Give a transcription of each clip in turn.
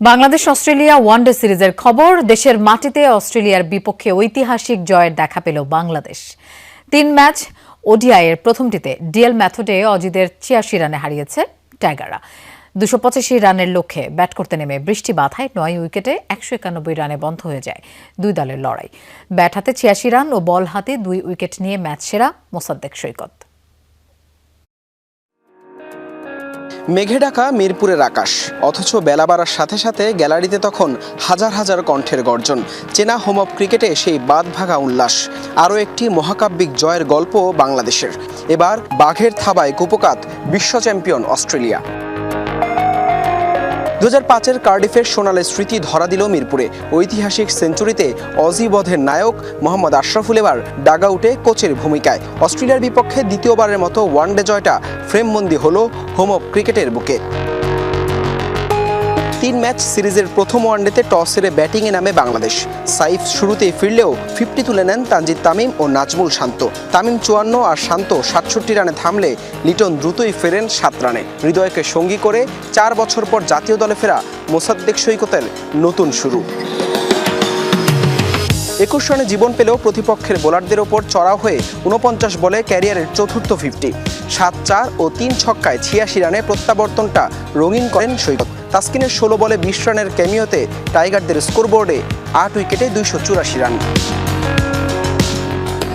Bangladesh Australia one day সিরিজের খবর। দেশের মাটিতে অস্ট্রেলিয়ার বিপক্ষে ঐতিহাসিক জয়ের দেখা পেল বাংলাদেশ। ৩ ম্যাচ ওডিআইয়ের প্রথমটিতে ডিএল মেথডে অজিদের ৮৬ রানে হারিয়েছে টাইগাররা। ২৮৫ রানের লক্ষ্যে ব্যাট করতে নেমে বৃষ্টি বাধায় ৯ উইকেটে ১৯১ রানে বন্ধ হয়ে যায় দুই দলের লড়াই। ব্যাট হাতে ৮৬ রান ও বল হাতে ২ উইকেট নিয়ে ম্যাচ সেরা মোসাদ্দেক সৈকত। মেঘে ঢাকা মিরপুরের আকাশ, অথচ বেলা বাড়ার সাথে সাথে গ্যালারিতে তখন হাজার হাজার কণ্ঠের গর্জন। চেনা হোম অফ ক্রিকেটে সেই বাঁধভাঙা উল্লাস। আরও একটি মহাকাব্যিক জয়ের গল্প বাংলাদেশের। এবার বাঘের থাবায় কুপোকাত বিশ্ব চ্যাম্পিয়ন অস্ট্রেলিয়া। ২০০৫-এর কার্ডিফের সোনালী স্মৃতি ধরা দিল মিরপুরে। ঐতিহাসিক সেঞ্চুরিতে অজি বধের নায়ক মোহাম্মদ আশরাফুল এবার ডাগআউটে কোচের ভূমিকায়। অস্ট্রেলিয়ার বিপক্ষে দ্বিতীয়বারের মতো ওয়ানডে জয়টা ফ্রেমবন্দি হলো হোম অফ ক্রিকেটের বুকে। ৩ ম্যাচ সিরিজের প্রথম ওয়ানডেতে টস হেরে ব্যাটিংয়ে নামে বাংলাদেশ। সাইফ শুরুতেই ফিরলেও 50 তুলে নেন তানজিদ তামিম ও নাজমুল শান্ত। তামিম ৫৪ আর শান্ত ৬৭ রানে থামলে লিটন দ্রুতই ফেরেন ৭ রানে। হৃদয়কে সঙ্গী করে ৪ বছর পর জাতীয় দলে ফেরা মোসাদ্দেক সৈকতের নতুন শুরু। ২১ রানে জীবন পেলেও প্রতিপক্ষের বোলারদের ওপর চড়াও হয়ে ৪৯ বলে ক্যারিয়ারের চতুর্থ 50। ৭-৪ ও ৩ ছক্কায় ৮৬ রানে প্রত্যাবর্তনটা রঙিন করেন সৈকত। তাসকিনের ১৬ বলে ২০ রানের ক্যামিওতে টাইগারদের স্কোরবোর্ডে ৮ উইকেটে ২৮৪ রান।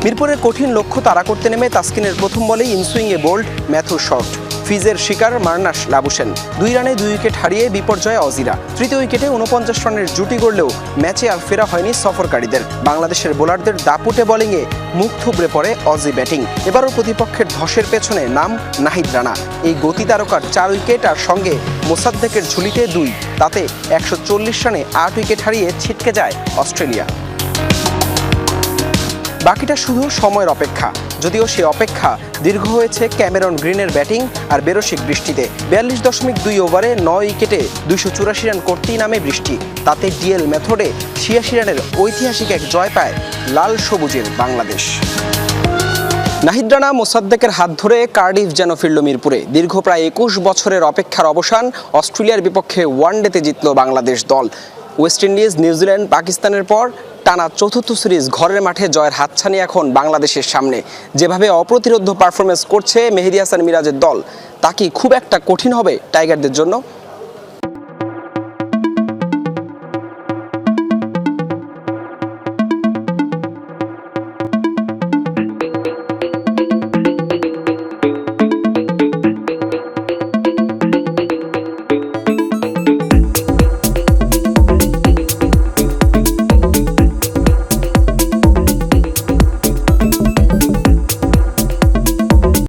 মিরপুরের কঠিন লক্ষ্য তাড়া করতে নেমে তাসকিনের প্রথম বলেই ইনসুইংয়ে বোল্ড ম্যাথুর শট। ফিজের শিকার মার্নাস লাবুসেন ২ রানে ২ উইকেট হারিয়ে বিপর্যয়ে অজিরা। তৃতীয় উইকেটে ৪৯ রানের জুটি গড়লেও ম্যাচে আর ফেরা হয়নি সফরকারীদের। বাংলাদেশের বোলারদের দাপুটে বোলিংয়ে মুখ থুবড়ে পড়ে অজি ব্যাটিং। এবারও প্রতিপক্ষের ধসের পেছনে নাম নাহিদ রানা। এই গতি তারকার ৪ উইকেট আর সঙ্গে মোসাদ্দেকের ঝুলিতে ২, তাতে ১৪০ রানে ৮ উইকেট হারিয়ে ছিটকে যায় অস্ট্রেলিয়া। বাকিটা শুধু সময়ের অপেক্ষা, যদিও সে অপেক্ষা দীর্ঘ হয়েছে ক্যামেরন গ্রিনের ব্যাটিং আর বেরসিক বৃষ্টিতে। ৪২.২ ওভারে ৯ উইকেটে ২৮৪ রান করতেই নামে বৃষ্টি। তাতে ডিএল মেথডে ৮৬ রানের ঐতিহাসিক এক জয় পায় লাল সবুজের বাংলাদেশ। নাহিদ রানা মোসাদ্দেকের হাত ধরে কার্ডিফ যেন ফিরল মিরপুরে। দীর্ঘ প্রায় ২১ বছরের অপেক্ষার অবসান। অস্ট্রেলিয়ার বিপক্ষে ওয়ানডেতে জিতল বাংলাদেশ দল। ওয়েস্ট ইন্ডিজ, নিউজিল্যান্ড, পাকিস্তানের পর টানা চতুর্থ সিরিজ ঘরের মাঠে জয়ের হাতছানি এখন বাংলাদেশের সামনে। যেভাবে অপ্রতিরোধ্য পারফরমেন্স করছে মেহেদী হাসান মিরাজের দল, তা কি খুব একটা কঠিন হবে টাইগারদের জন্য?